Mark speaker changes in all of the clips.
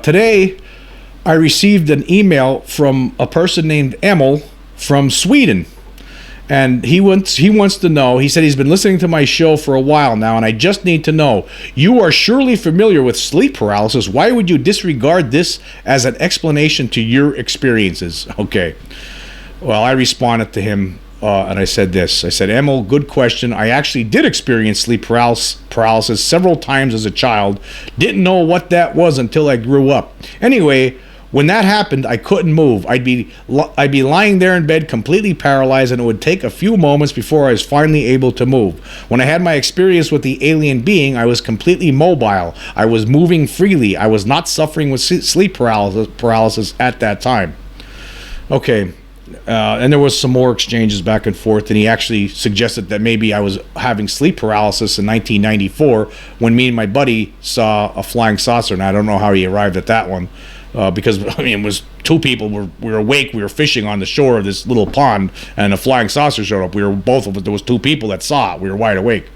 Speaker 1: today I received an email from a person named Emil from Sweden. And he wants to know, he said he's been listening to my show for a while now, and I just need to know, you are surely familiar with sleep paralysis. Why would you disregard this as an explanation to your experiences? Okay. Well, I responded to him, and I said this. I said, Emil, good question. I actually did experience sleep paralysis several times as a child. Didn't know what that was until I grew up. Anyway, when that happened, I couldn't move. I'd be lying there in bed completely paralyzed, and it would take a few moments before I was finally able to move. When I had my experience with the alien being, I was completely mobile. I was moving freely. I was not suffering with sleep paralysis at that time. Okay. And there was some more exchanges back and forth, and he actually suggested that maybe I was having sleep paralysis in 1994 when me and my buddy saw a flying saucer, and I don't know how he arrived at that one. Because, I mean, it was two people, we were awake, we were fishing on the shore of this little pond, and a flying saucer showed up. There was two people that saw it. We were wide awake.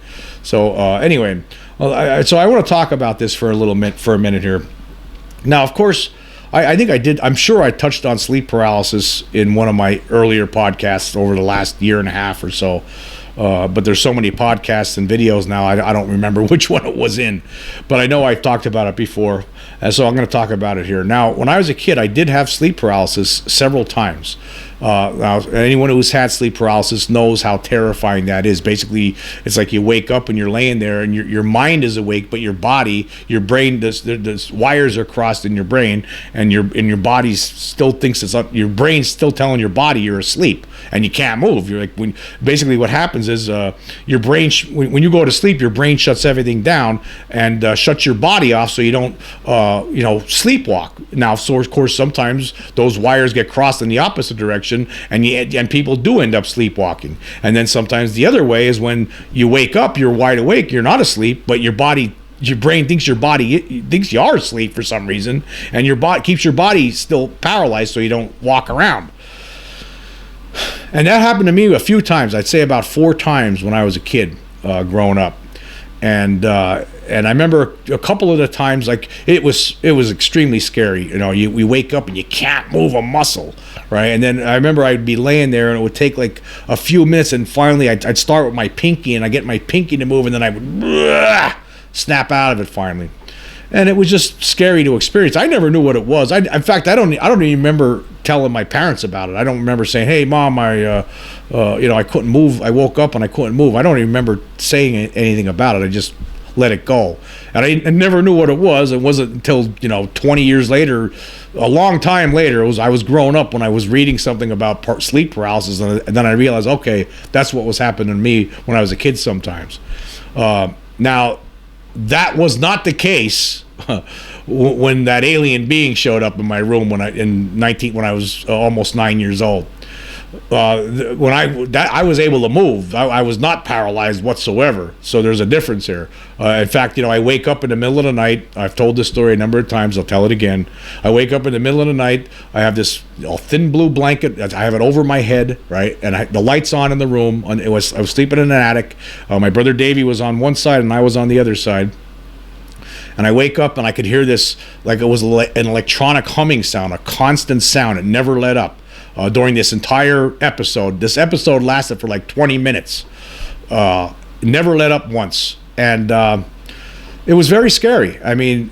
Speaker 1: So, anyway, so I want to talk about this for a minute here. Now, of course, I'm sure I touched on sleep paralysis in one of my earlier podcasts over the last year and a half or so. But there's so many podcasts and videos now, I don't remember which one it was in. But I know I've talked about it before, and so I'm going to talk about it here. Now, when I was a kid, I did have sleep paralysis several times. Now, anyone who's had sleep paralysis knows how terrifying that is. Basically, it's like you wake up and you're laying there, and your mind is awake, but your body, your brain, the wires are crossed in your brain, and your body still thinks it's up. Your brain's still telling your body you're asleep, and you can't move. You're like, basically what happens is your brain when you go to sleep, your brain shuts everything down and shuts your body off, so you don't sleepwalk. Now, so of course, sometimes those wires get crossed in the opposite direction, and people do end up sleepwalking. And then sometimes the other way is when you wake up, you're wide awake, you're not asleep, but your brain thinks thinks you are asleep for some reason, and your body keeps your body still paralyzed so you don't walk around. And that happened to me a few times. I'd say about 4 times when I was a kid, growing up. And I remember a couple of the times, like it was extremely scary. We wake up and you can't move a muscle, right? And then I remember I'd be laying there, and it would take like a few minutes, and finally I'd start with my pinky, and I get my pinky to move, and then I would snap out of it finally. And it was just scary to experience. I never knew what it was. In fact, I don't even remember telling my parents about it. I don't remember saying, "Hey, Mom, I couldn't move. I woke up and I couldn't move." I don't even remember saying anything about it. I just let it go, and I never knew what it was. It wasn't until 20 years later, a long time later, I was growing up when I was reading something about sleep paralysis, and then I realized, okay, that's what was happening to me when I was a kid sometimes. Now, that was not the case when that alien being showed up in my room when I was almost 9 years old. When I was able to move, I was not paralyzed whatsoever. So there's a difference here. In fact, I wake up in the middle of the night. I've told this story a number of times. I'll tell it again. I wake up in the middle of the night. I have this thin blue blanket. I have it over my head, right? And the light's on in the room. I was sleeping in an attic. My brother Davey was on one side and I was on the other side. And I wake up and I could hear this, like it was an electronic humming sound, a constant sound. It never let up. During this entire episode. This episode lasted for like 20 minutes. Never let up once. And it was very scary. I mean,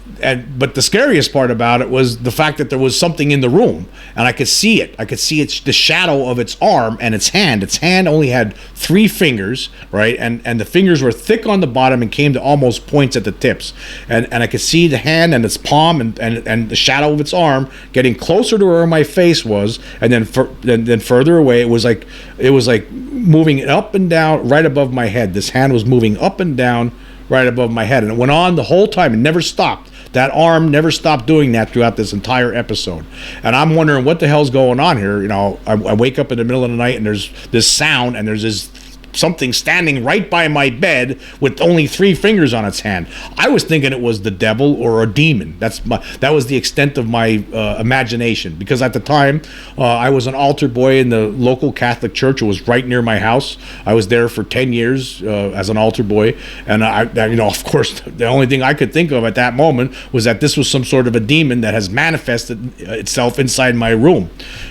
Speaker 1: but the scariest part about it was the fact that there was something in the room, and I could see it. I could see the shadow of its arm and its hand. Its hand only had 3 fingers, right? And the fingers were thick on the bottom and came to almost points at the tips. And I could see the hand and its palm and the shadow of its arm getting closer to where my face was, and then further away. It was like moving up and down right above my head. This hand was moving up and down right above my head, and it went on the whole time. It never stopped. That arm never stopped doing that throughout this entire episode. And I'm wondering what the hell's going on here. I wake up in the middle of the night and there's this sound and there's this something standing right by my bed with only 3 fingers on its hand. I was thinking it was the devil or a demon. That was the extent of my imagination, because at the time I was an altar boy in the local Catholic church. It was right near my house. I was there for 10 years as an altar boy, and of course, the only thing I could think of at that moment was that this was some sort of a demon that has manifested itself inside my room,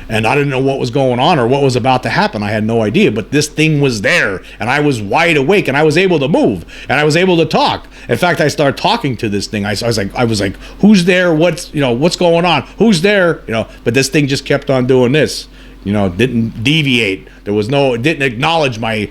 Speaker 1: and I didn't know what was going on or what was about to happen. I had no idea, but this thing was there. And I was wide awake, and I was able to move, and I was able to talk. In fact, I started talking to this thing. I was like, who's there? What's going on? Who's there? But this thing just kept on doing this. Didn't deviate. It didn't acknowledge my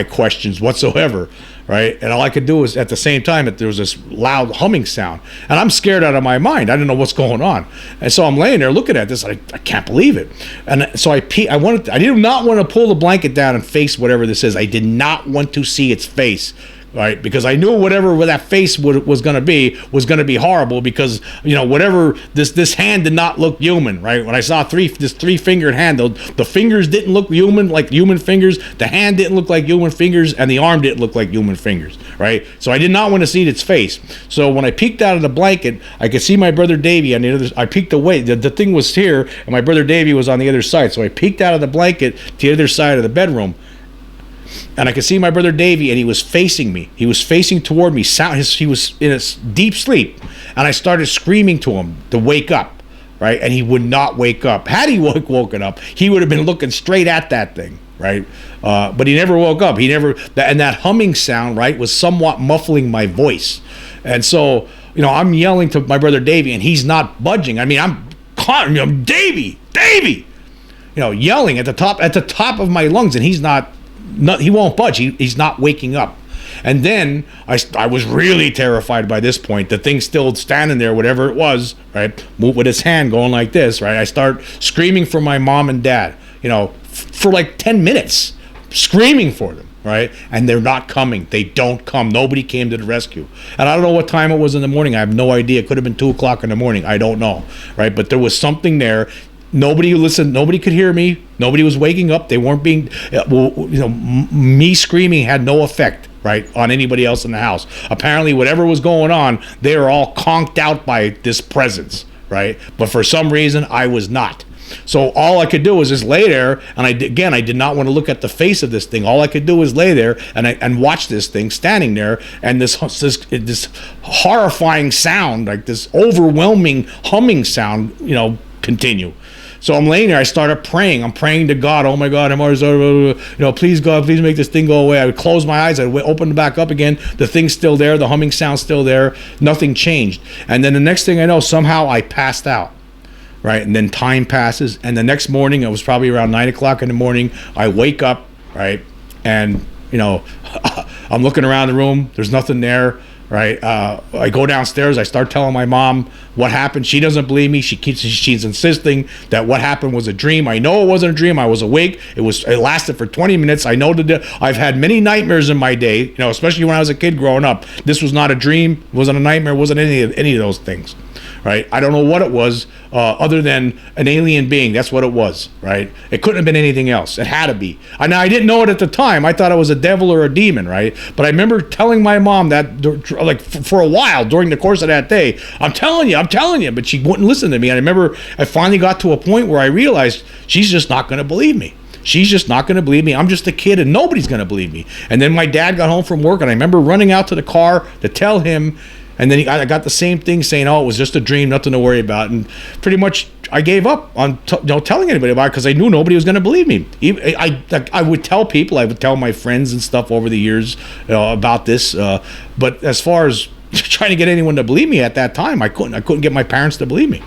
Speaker 1: questions whatsoever. Right, and all I could do was, at the same time, that there was this loud humming sound, and I'm scared out of my mind. I didn't know what's going on, and so I'm laying there looking at this. I can't believe it, and so I did not want to pull the blanket down and face whatever this is. I did not want to see its face. Right, because I knew whatever that face was going to be horrible, because whatever this hand did not look human. Right, when I saw this 3-fingered hand, the fingers didn't look human, like human fingers. The hand didn't look like human fingers, and the arm didn't look like human fingers. Right, so I did not want to see its face. So when I peeked out of the blanket, I could see my brother Davey on the other. I peeked away. The thing was here, and my brother Davey was on the other side. So I peeked out of the blanket to the other side of the bedroom. And I could see my brother Davey, and he was facing me. He was facing toward me. He was in a deep sleep. And I started screaming to him to wake up, right? And he would not wake up. Had he woken up, he would have been looking straight at that thing, right? But he never woke up. And that humming sound, right, was somewhat muffling my voice. And so, I'm yelling to my brother Davey, and he's not budging. I mean, I'm Davey, yelling at the top of my lungs, and he won't budge. He's not waking up. And then I was really terrified by this point. The thing still standing there, whatever it was, right, with its hand going like this, right? I start screaming for my mom and dad, for like 10 minutes, screaming for them, right? And they're not coming. They don't come. Nobody came to the rescue. And I don't know what time it was in the morning. I have no idea. It could have been 2 o'clock in the morning. I don't know, right? But there was something there. Nobody listened. Nobody could hear me. Nobody was waking up. They weren't being, me screaming had no effect, right, on anybody else in the house. Apparently, whatever was going on, they were all conked out by this presence, right? But for some reason, I was not. So all I could do was just lay there, and I did not want to look at the face of this thing. All I could do was lay there and watch this thing standing there, and this horrifying sound, like this overwhelming humming sound, continue. So I'm laying there. I started praying. I'm praying to God. Oh my God, please God, please make this thing go away. I would close my eyes. I would open it back up again. The thing's still there. The humming sound's still there. Nothing changed. And then the next thing I know, somehow I passed out. Right, and then time passes, and the next morning, it was probably around 9 o'clock in the morning. I wake up, right, and I'm looking around the room. There's nothing there. Right, I go downstairs. I start telling my mom what happened. She doesn't believe me. She's insisting that what happened was a dream. I know it wasn't a dream. I was awake. It lasted for 20 minutes. I know I've had many nightmares in my day. Especially when I was a kid growing up. This was not a dream. It wasn't a nightmare. It wasn't any of those things. Right, I don't know what it was, other than an alien being. That's what it was. Right, it couldn't have been anything else. It had to be. And I didn't know it at the time. I thought it was a devil or a demon. Right, but I remember telling my mom that, like, for a while during the course of that day, I'm telling you, but she wouldn't listen to me. And I remember I finally got to a point where I realized she's just not going to believe me. She's just not going to believe me. I'm just a kid, and nobody's going to believe me. And then my dad got home from work, and I remember running out to the car to tell him. And then I got the same thing, saying, "Oh, it was just a dream, nothing to worry about." And pretty much, I gave up on telling anybody about it, because I knew nobody was going to believe me. I would tell people, I would tell my friends and stuff over the years, about this. But as far as trying to get anyone to believe me at that time, I couldn't get my parents to believe me.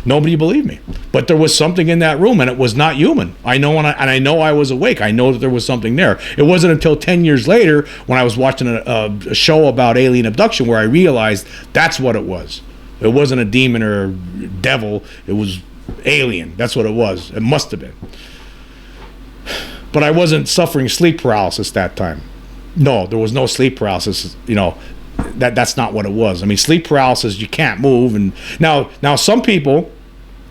Speaker 1: Nobody believed me. But there was something in that room, and it was not human. I know, and I know I was awake. I know that there was something there. It wasn't until 10 years later, when I was watching a show about alien abduction, where I realized that's what it was. It wasn't a demon or a devil. It was alien. That's what it was. It must have been. But I wasn't suffering sleep paralysis that time. No, there was no sleep paralysis. That's not what it was. I mean, sleep paralysis, you can't move. And now some people,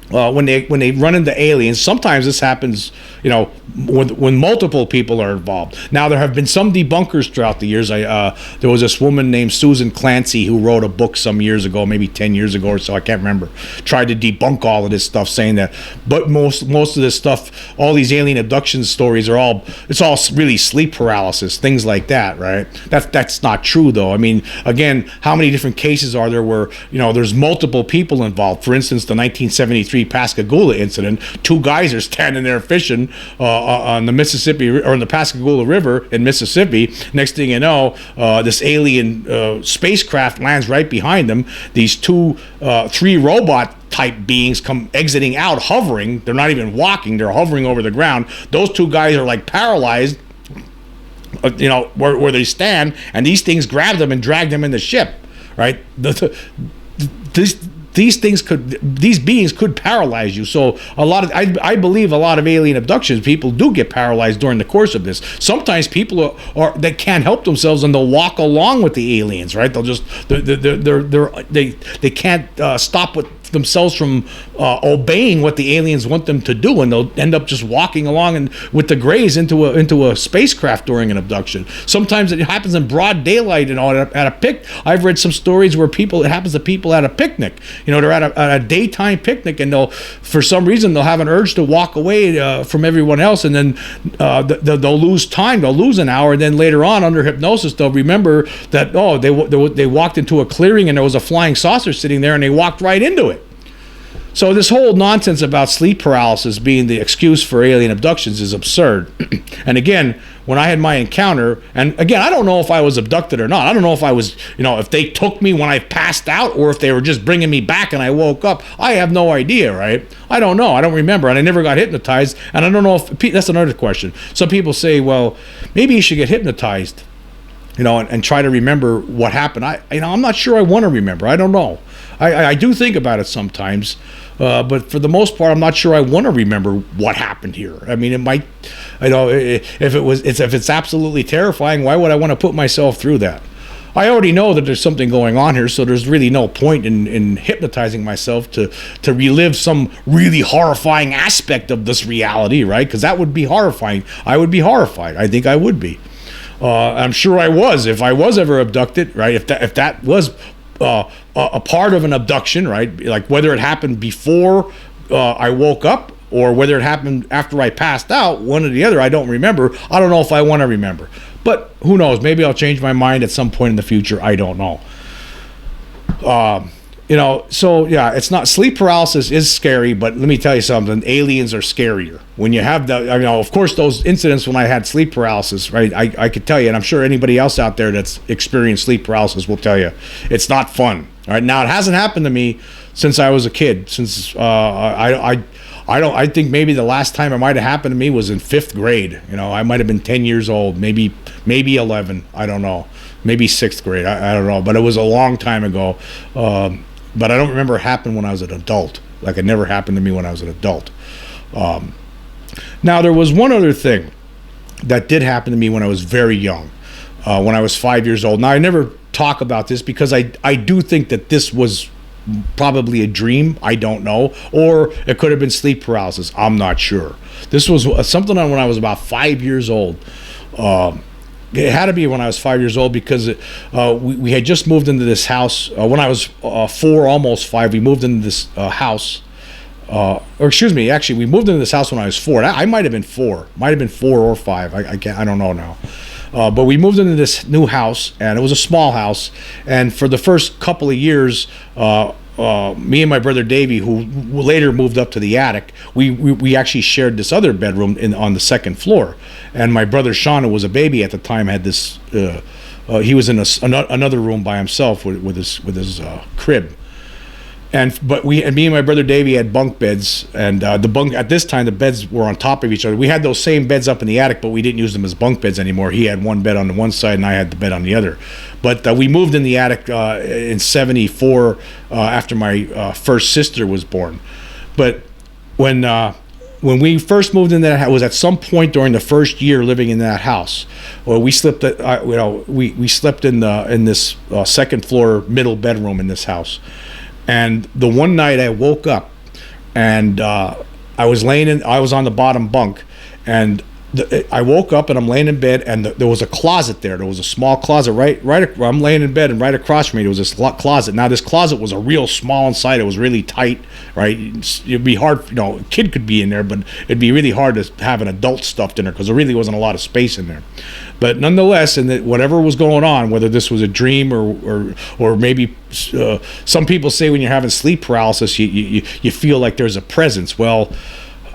Speaker 1: when they run into aliens. Sometimes this happens, when multiple people are involved. Now, there have been some debunkers throughout the years. There was this woman named Susan Clancy who wrote a book some years ago, maybe 10 years ago or so, I can't remember, tried to debunk all of this stuff, saying that, but most of this stuff, all these alien abduction stories it's all really sleep paralysis, things like that, right? That's not true, though. I mean, again, how many different cases are there where, there's multiple people involved? For instance, the 1973 Pascagoula incident, 2 guys are standing there fishing on the Mississippi, or in the Pascagoula River in Mississippi. Next thing you know, this alien spacecraft lands right behind them. These 3 robot type beings come exiting out, hovering. They're not even walking, they're hovering over the ground. Those 2 guys are like paralyzed, where they stand, and these things grab them and drag them in the ship, right? These beings could paralyze you. So I believe a lot of alien abductions, people do get paralyzed during the course of this. Sometimes people that can't help themselves, and they'll walk along with the aliens, right? They'll just they can't stop themselves from obeying what the aliens want them to do, and they'll end up just walking along and with the grays into a spacecraft during an abduction. Sometimes it happens in broad daylight and all at a pic. I've read some stories where it happens to people at a picnic. They're at a daytime picnic, and for some reason they'll have an urge to walk away from everyone else, and then they'll lose time. They'll lose an hour, and then later on, under hypnosis, they'll remember that they walked into a clearing and there was a flying saucer sitting there, and they walked right into it. So this whole nonsense about sleep paralysis being the excuse for alien abductions is absurd. And again, when I had my encounter, and again, I don't know if I was abducted or not. I don't know if I was, if they took me when I passed out, or if they were just bringing me back and I woke up. I have no idea, right? I don't know. I don't remember. And I never got hypnotized. And I don't know if, that's another question. Some people say, well, maybe you should get hypnotized, and try to remember what happened. I'm not sure I want to remember. I don't know. I do think about it sometimes, but for the most part, I'm not sure I want to remember what happened here. I mean, it might, if it's absolutely terrifying, why would I want to put myself through that? I already know that there's something going on here, so there's really no point in hypnotizing myself to relive some really horrifying aspect of this reality, right? Because that would be horrifying. I would be horrified. I think I would be. I'm sure I was, if I was ever abducted, right? If that was a part of an abduction, right? Like whether it happened before I woke up or whether it happened after I passed out, one or the other, I don't remember. I don't know if I want to remember. But who knows? Maybe I'll change my mind at some point in the future. I don't know. So yeah, it's not, sleep paralysis is scary, but let me tell you something, aliens are scarier. When you have of course, those incidents when I had sleep paralysis, right, I could tell you, and I'm sure anybody else out there that's experienced sleep paralysis will tell you, it's not fun. All right, now it hasn't happened to me since I was a kid, since I think maybe the last time it might have happened to me was in 5th grade. I might have been 10 years old, maybe 11, I don't know, maybe 6th grade, I don't know, but it was a long time ago. But I don't remember it happened when I was an adult. Like, it never happened to me when I was an adult. Now, there was one other thing that did happen to me when I was very young, when I was 5 years old. Now, I never talk about this because I do think that this was probably a dream. I don't know. Or it could have been sleep paralysis. I'm not sure. This was something when I was about 5 years old. It had to be when I was 5 years old because we had just moved into this house. When I was 4, almost 5, we moved into this house. Actually, we moved into this house when I was 4. I might have been 4. Might have been 4 or 5. I don't know now. But we moved into this new house, and it was a small house. And for the first couple of years, me and my brother Davey, who later moved up to the attic, we actually shared this other bedroom on the 2nd floor. And my brother Sean, who was a baby at the time, had this. He was in another room by himself with his crib. But me and my brother Davey had bunk beds, and at this time the beds were on top of each other. We had those same beds up in the attic, but we didn't use them as bunk beds anymore. He had one bed on the one side, and I had the bed on the other. But we moved in the attic in '74 after my first sister was born. But when we first moved in that house, was at some point during the first year living in that house. Well, we slept we slept in this 2nd floor middle bedroom in this house. And the one night I woke up and I was on the bottom bunk, and I woke up and I'm laying in bed, and there was a closet there. There was a small closet right. I'm laying in bed, and right across from me there was this closet. Now this closet was a real small inside. It was really tight, right? It'd be hard, a kid could be in there, but it'd be really hard to have an adult stuffed in there because there really wasn't a lot of space in there. But nonetheless, and whatever was going on, whether this was a dream or maybe some people say when you're having sleep paralysis, you feel like there's a presence. Well,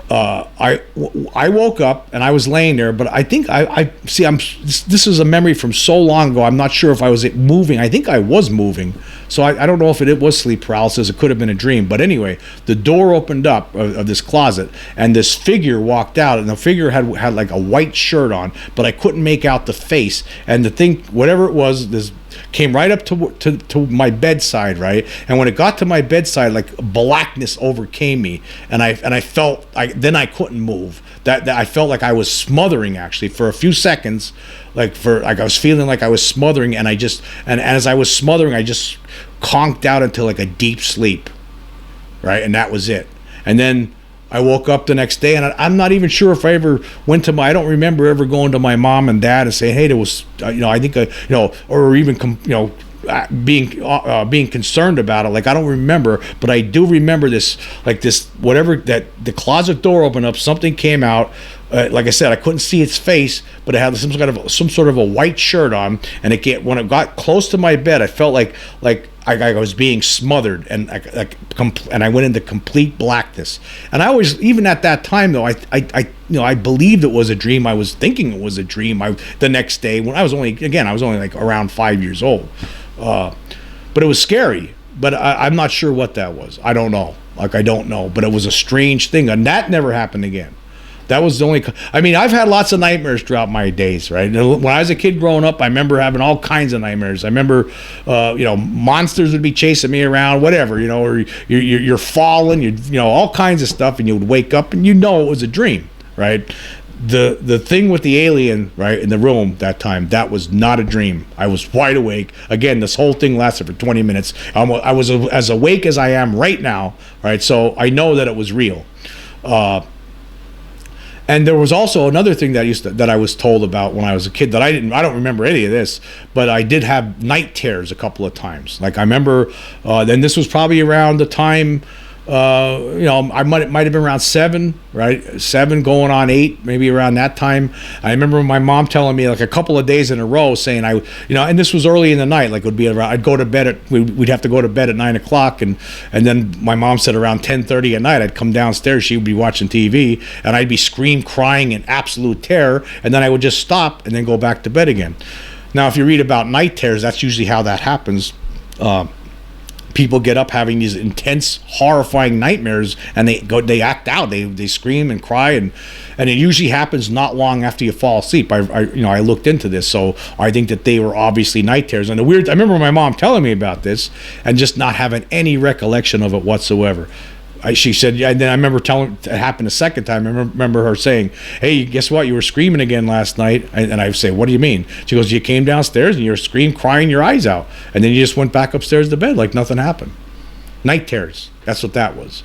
Speaker 1: I woke up and I was laying there, but I think this is a memory from so long ago. I'm not sure if I was moving. I think I was moving, so I don't know if it was sleep paralysis. It could have been a dream. But anyway, the door opened up of this closet, and this figure walked out, and the figure had like a white shirt on, but I couldn't make out the face. And the thing, whatever it was, this came right up to my bedside, right? And when it got to my bedside, like blackness overcame me, and I felt then I couldn't move. That I felt like I was smothering actually for a few seconds, like I was feeling like I was smothering, and as I was smothering, I just conked out into like a deep sleep, right? And that was it. And then I woke up the next day, and I'm not even sure if I ever went I don't remember ever going to my mom and dad and saying, hey, there was, I think, or even, being concerned about it. Like, I don't remember, but I do remember whatever, that the closet door opened up, something came out. Like I said, I couldn't see its face, but it had some sort of a white shirt on, and when it got close to my bed, I felt like I was being smothered, and I went into complete blackness. And I always, even at that time though, I believed it was a dream. I was thinking it was a dream. The next day, when I was only like around 5 years old, but it was scary. But I'm not sure what that was. I don't know. I don't know. But it was a strange thing, and that never happened again. That was the only. I mean, I've had lots of nightmares throughout my days, right? When I was a kid growing up, I remember having all kinds of nightmares. I remember, monsters would be chasing me around, whatever, or you're falling, all kinds of stuff, and you would wake up and it was a dream, right? The thing with the alien, right, in the room that time, that was not a dream. I was wide awake. Again, this whole thing lasted for 20 minutes. I was as awake as I am right now, right? So I know that it was real. And there was also another thing that I was told about when I was a kid that I don't remember any of this, but I did have night terrors a couple of times. Like I remember, then this was probably around the time, I might have been around 7, right? 7 going on 8, maybe around that time. I remember my mom telling me like a couple of days in a row saying and this was early in the night, like it would be around, I'd go to bed we'd have to go to bed at 9 o'clock. And then my mom said around 10:30 at night, I'd come downstairs, she would be watching TV, and I'd be crying in absolute terror. And then I would just stop and then go back to bed again. Now, if you read about night terrors, that's usually how that happens. People get up having these intense, horrifying nightmares, and they act out. They scream and cry, and it usually happens not long after you fall asleep. I looked into this, so I think that they were obviously night terrors. And I remember my mom telling me about this, and just not having any recollection of it whatsoever. She said, and then I remember telling it happened a second time. I remember her saying, hey, guess what? You were screaming again last night. And I say, what do you mean? She goes, you came downstairs and you were crying your eyes out. And then you just went back upstairs to bed like nothing happened. Night terrors. That's what that was.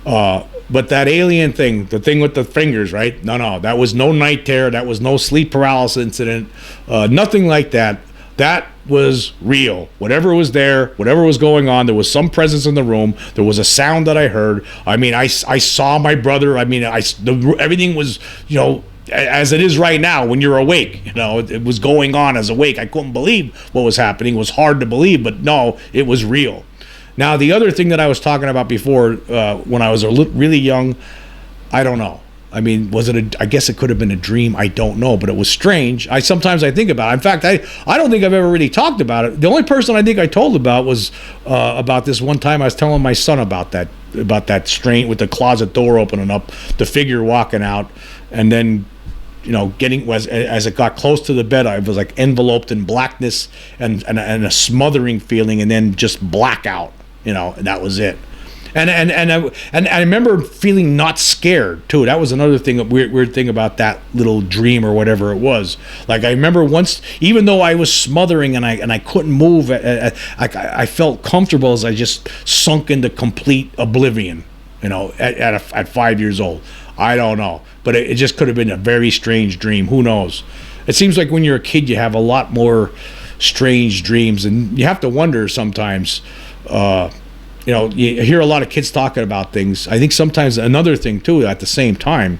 Speaker 1: But that alien thing, the thing with the fingers, right? No, that was no night terror. That was no sleep paralysis incident. Nothing like that. That was real. Whatever was there, whatever was going on, there was some presence in the room. There was a sound that I heard. I mean, I saw my brother. I mean, everything was, as it is right now when you're awake. It was going on as awake. I couldn't believe what was happening. It was hard to believe, but no, it was real. Now, the other thing that I was talking about before, when I was really young, I don't know. I mean, I guess it could have been a dream. I don't know, but it was strange. Sometimes I think about it. In fact, I don't think I've ever really talked about it. The only person I think I told about was about this one time I was telling my son about that strain with the closet door opening up, the figure walking out, and then, as it got close to the bed, I was like enveloped in blackness and a smothering feeling, and then just blackout, and that was it. And I remember feeling not scared too. That was another thing, a weird thing about that little dream or whatever it was. Like I remember once, even though I was smothering and I couldn't move, I felt comfortable as I just sunk into complete oblivion. at 5 years old. I don't know, but it just could have been a very strange dream. Who knows? It seems like when you're a kid, you have a lot more strange dreams, and you have to wonder sometimes. You hear a lot of kids talking about things. I think sometimes another thing too, at the same time,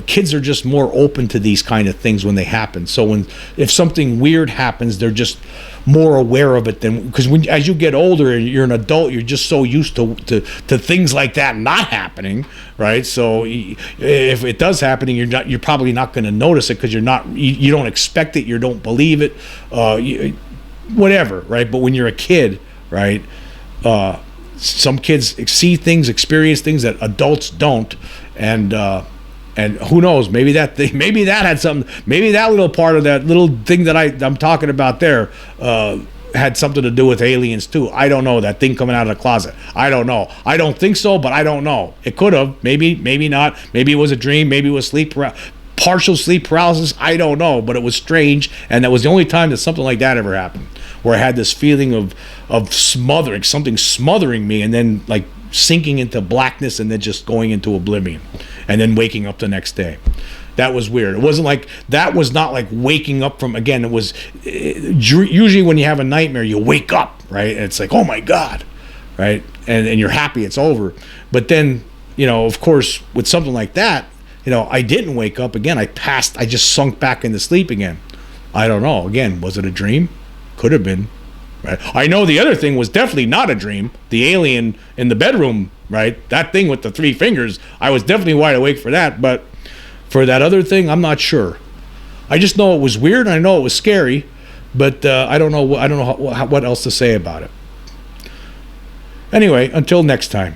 Speaker 1: kids are just more open to these kind of things when they happen. So if something weird happens, they're just more aware of it than, because as you get older and you're an adult, you're just so used to things like that not happening, right? So if it does happen, you're probably not going to notice it because you don't expect it, you don't believe it, whatever, right? But when you're a kid, right? Some kids see things, experience things that adults don't, and who knows? Maybe that had something. Maybe that little part of that little thing that I'm talking about there had something to do with aliens too. I don't know. That thing coming out of the closet. I don't know. I don't think so, but I don't know. It could have. Maybe not. Maybe it was a dream. Maybe it was partial sleep paralysis. I don't know, but it was strange, and that was the only time that something like that ever happened, where I had this feeling of smothering, something smothering me, and then like sinking into blackness, and then just going into oblivion, and then waking up the next day. That was weird. It wasn't like, that was not like waking up from, again, it was usually when you have a nightmare, you wake up, right? And it's like, oh my God, right? And you're happy it's over. But then, of course, with something like that, I didn't wake up again. I just sunk back into sleep again. I don't know. Again, was it a dream? Could have been. Right? I know the other thing was definitely not a dream. The alien in the bedroom, right? That thing with the 3 fingers, I was definitely wide awake for that. But for that other thing, I'm not sure. I just know it was weird. And I know it was scary, but I don't know. I don't know what else to say about it. Anyway, until next time.